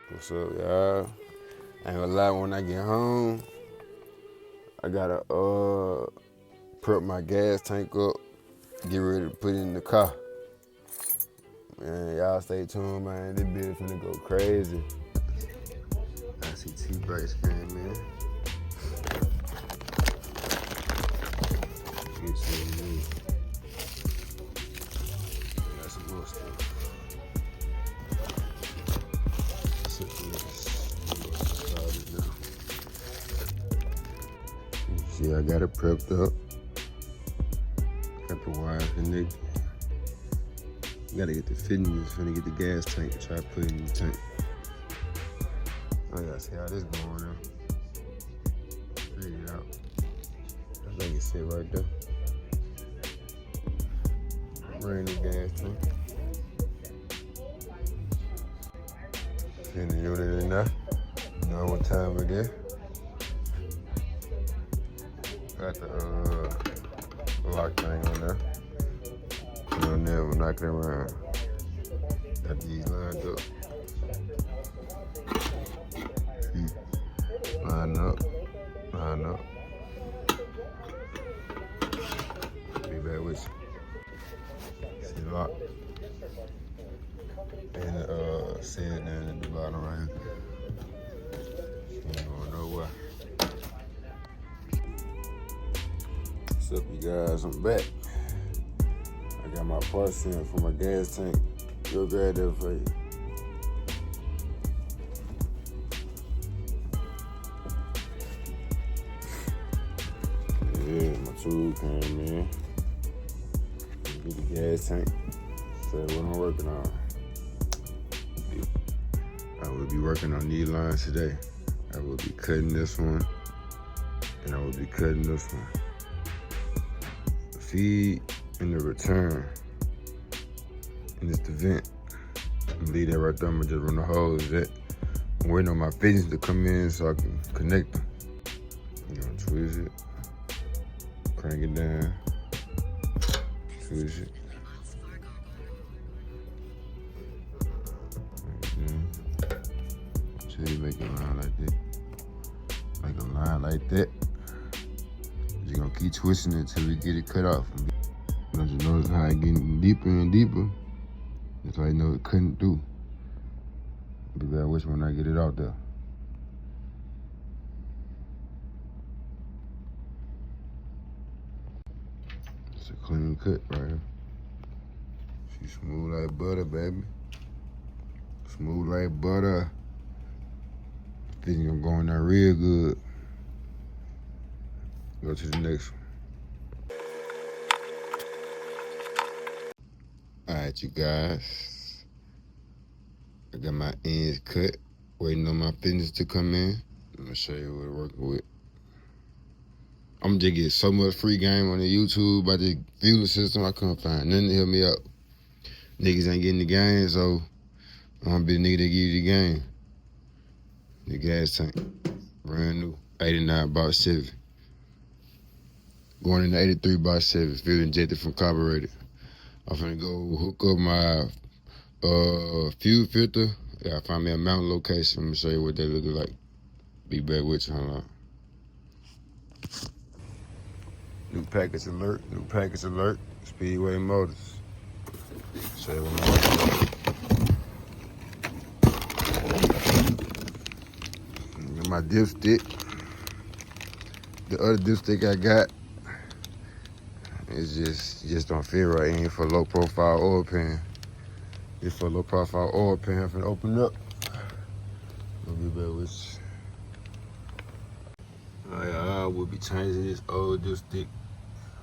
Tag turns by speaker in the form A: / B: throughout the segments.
A: What's up, y'all? I ain't gonna lie, when I get home, I gotta prep my gas tank up, get ready to put it in the car. Man, y'all stay tuned, man. This bitch finna go crazy. I see T-brakes came in. Get some new. Got some more stuff. See, I got it prepped up. Got the wire connected. Gotta get the fittings, finna get the gas tank to try to put it in the tank. I gotta see how this going now. Figure it out. I think it sit right there. Bring the gas tank. Pin the unit in there. You know what time it is. Got the lock thing on there. Put on there, we'll knock it around. Got these lined up. Line up. Line up. Be back with you. See the lock. And set down at the bottom right here. Ain't going nowhere. What's up, you guys? I'm back. I got my parts in for my gas tank. Go grab that for you. Yeah, my tool came in. Get the gas tank. So what I'm working on. I will be working on these lines today. I will be cutting this one, and I will be cutting this one. The feed and the return, and it's the vent. I'm gonna leave that right there. I'm gonna just run the hose. That I'm waiting on my fittings to come in so I can connect them. You know, twist it, crank it down, twist it. Until you make a line like that. Make a line like that. You're gonna keep twisting it until we get it cut off. Don't you notice how it getting deeper and deeper? That's why you know it couldn't do. Be glad which one I get it out there. It's a clean cut right here. She's smooth like butter, baby. Smooth like butter. Then you're gonna go in there real good. Go to the next one. All right, you guys. I got my ends cut, waiting on my fittings to come in. I'm gonna show you what I'm working with. I'm just getting so much free game on the YouTube about the fueling system. I couldn't find nothing to help me out. Niggas ain't getting the game, so I'm gonna be the nigga that give you the game. The gas tank, brand new, 89 by Chevy. Going into 83 by Chevy, fuel injected from carburetor. I'm finna go hook up my fuel filter. Yeah, I found me a mountain location. I'm gonna show you what that look like. Be back with you, hold on. New package alert, new package alert. Speedway Motors. Show you what I'm working with. My dipstick. The other dipstick I got is just don't feel right. It ain't for low profile oil pan. It's for low profile oil pan. I'm finna open up. I'll be back with you. I will be changing this old dipstick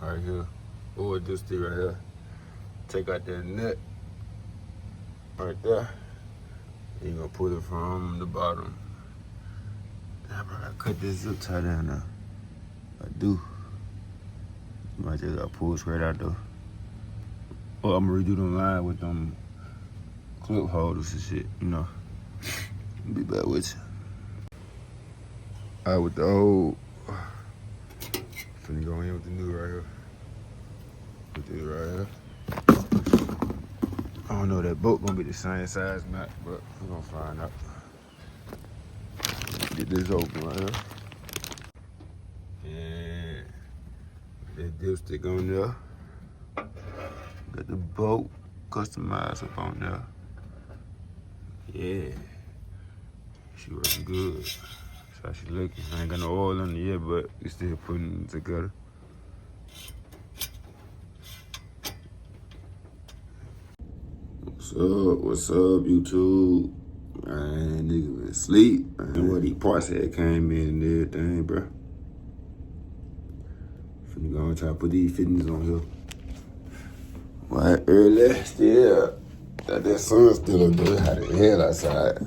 A: right here. Old dipstick right here. Take out that nut right there. You're gonna pull it from the bottom. I gotta cut this zip tie down now. I do. Might just gotta pull straight out though. Well, I'm gonna redo them line with them clip holders and shit, you know. I'll be back with you. All right, with the old, finna go in with the new right here. Put this right here. I don't know if that boat gonna be the same size or not, but we're gonna find out. Get this open right here. And that dipstick on there. Got the bolt customized up on there. Yeah. She working good. That's how she looking. I ain't got no oil on it yet, but we still putting it together. What's up, YouTube? Man, nigga been asleep. Man, what these parts had came in and everything, bro. Finna go and try to put these fittings on here. Why early? Still, that sun still up there. Hot as hell outside.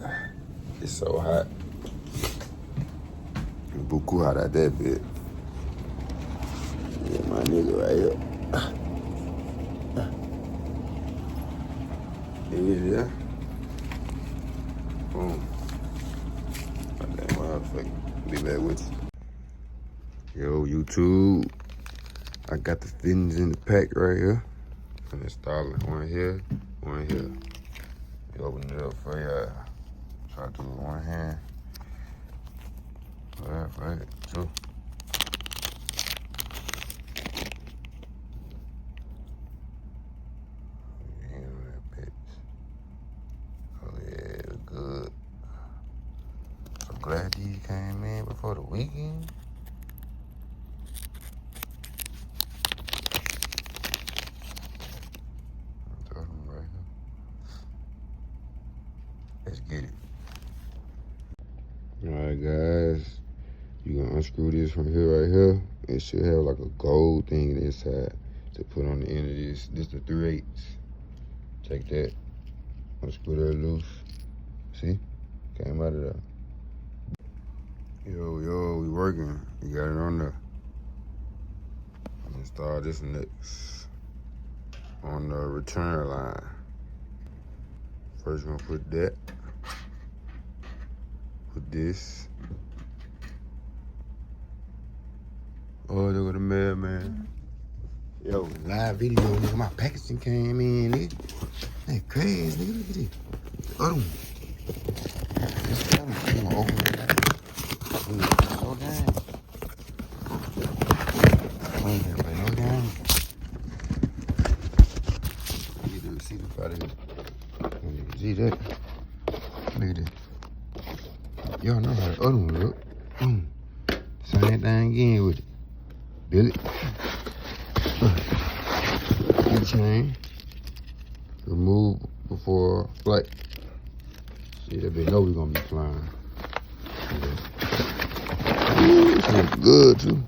A: It's so hot. Buku hot out that bit. Yeah, my nigga right here. Yeah. Boom. That motherfucker. Be back with you. Yo, YouTube. I got the fittings in the pack right here. I'm installing one here, one here. You open it up for y'all. Try to do it with one hand. Right, two. Good. So glad these came in before the weekend. Right here. Let's get it. Alright guys, you gonna unscrew this from here right here. It should have like a gold thing inside to put on the end of this. This the 3/8. Take that. Unscrew that loose. See? Came out of there. Yo, we working. You got it on there. Install this next on the return line. First, we're gonna put that. Put this. Oh, there go the mailman. Yo, live video, nigga. My packaging came in, nigga. That crazy, nigga. Look at this. The other one. I'm gonna open it up. Slow down. No down. Get the receipt out of here. See that? Look at that. Y'all know how the other one look. Same thing again with it. Bill it. Keychain. Remove before flight. See, they know we're gonna be flying. Ooh, this looks good too.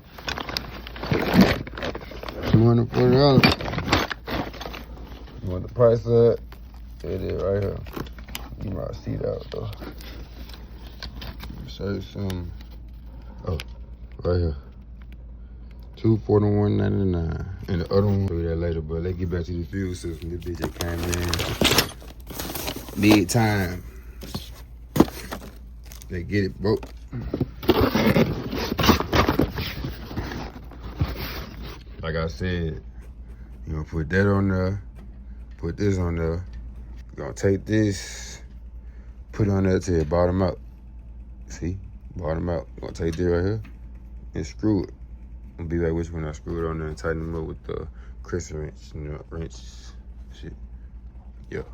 A: $240. You want the price of it? It is right here. You might see that though. Show you some. Oh, right here. $241.99. And the other one, we'll do that later, but let's get back to the fuel system. This bitch just came in big time. They get it, bro. Like I said, you're gonna put that on there, put this on there. You're gonna take this, put it on there till it bottom out. See? Bottom out. You're gonna take this right here and screw it. I'll be back with you when I screw it on there and tighten them up with the crescent wrench, wrench shit. Yeah.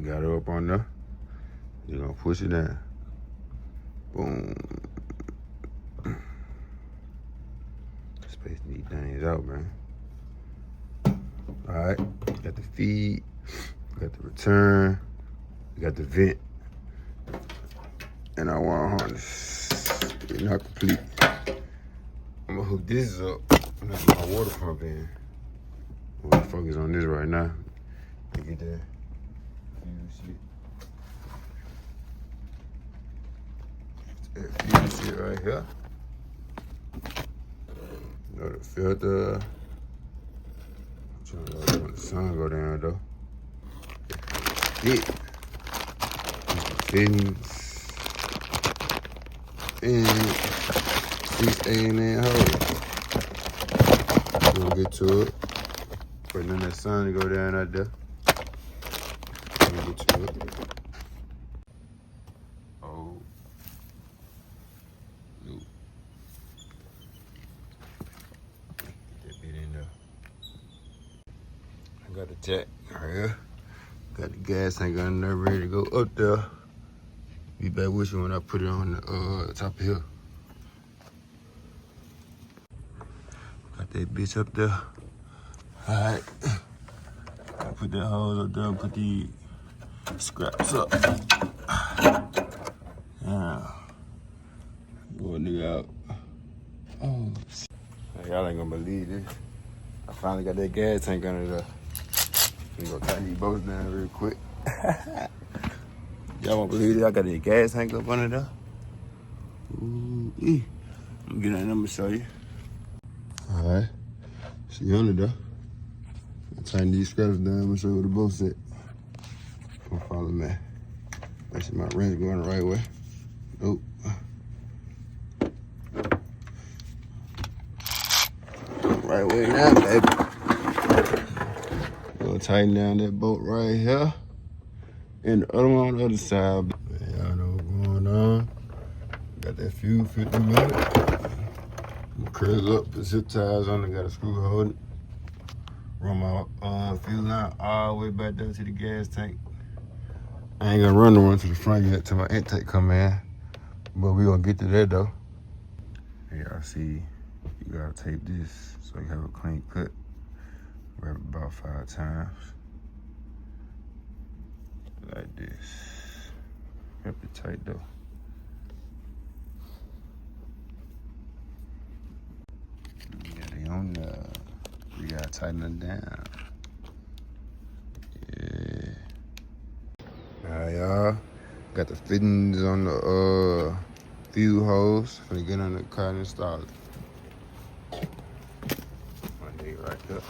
A: Got it up on there. You're gonna push it down. Boom. Space these things out, man. All right, got the feed, got the return, got the vent, and I want harness. It's not complete. I'm gonna hook this up and I put my water pump in. I'm gonna focus on this right now. Look at that. Shit. That shit right here. Got the filter. I'm trying to let the sun go down though. It. Fittings. And 6 A&N hose. We'll get to it. Waiting on that sun to go down out there. We'll get to it. Oh, jack right here. Got the gas tank on there ready to go up there. Be back with you when I put it on the top of the hill. Got that bitch up there. Alright. I put that hose up there, put the scraps up. Yeah. Boy, nigga out. Oh, shit. Y'all ain't gonna believe this. I finally got that gas tank under there. We gonna tighten these bolts down real quick. Y'all won't believe it. I got that gas tank up under there. Ooh, I'm gonna get in and I'm gonna show you. Alright. See you under there. Tighten these scraps down. I'm gonna show you where the bolts at. Don't follow me. Make sure my wrench going the right way. Nope. Right way now, baby. Gonna tighten down that bolt right here. And the other one on the other side. Y'all know what's going on. Got that fuel 50 minutes. I'm curl up, the zip ties on it, got a screw holding it. Run my fuel line all the way back there to the gas tank. I ain't gonna run the one to the front yet till my intake come in. But we gonna get to that though. Here y'all see, you gotta tape this so you have a clean cut. Wrap it about 5 times. Like this. Wrap it tight though. Yeah, they on there. We gotta tighten it down. Yeah. Alright, y'all. Got the fittings on the fuel hose. Finna get on the car and install it. My nigga right there.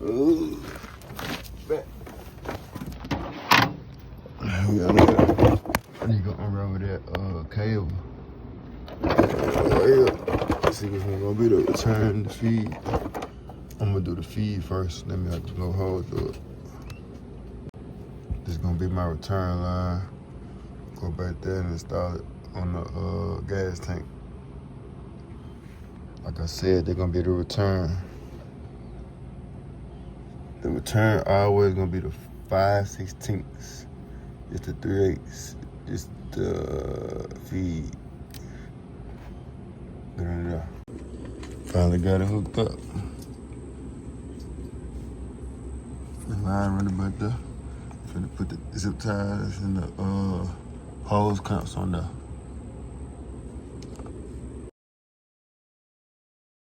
A: Ooh. Bet. I need to go unravel that cable. See which one gonna be the return, the feed. I'm gonna do the feed first. Let me have to go hold through it. This is gonna be my return line. Go back there and install it on the gas tank. Like I said, they're gonna be the return. The return always gonna be the 5/16. It's the 3/8. It's the feed. Get it there. Finally got it hooked up. The line running back there. Finna put the zip ties and the hose clamps on there.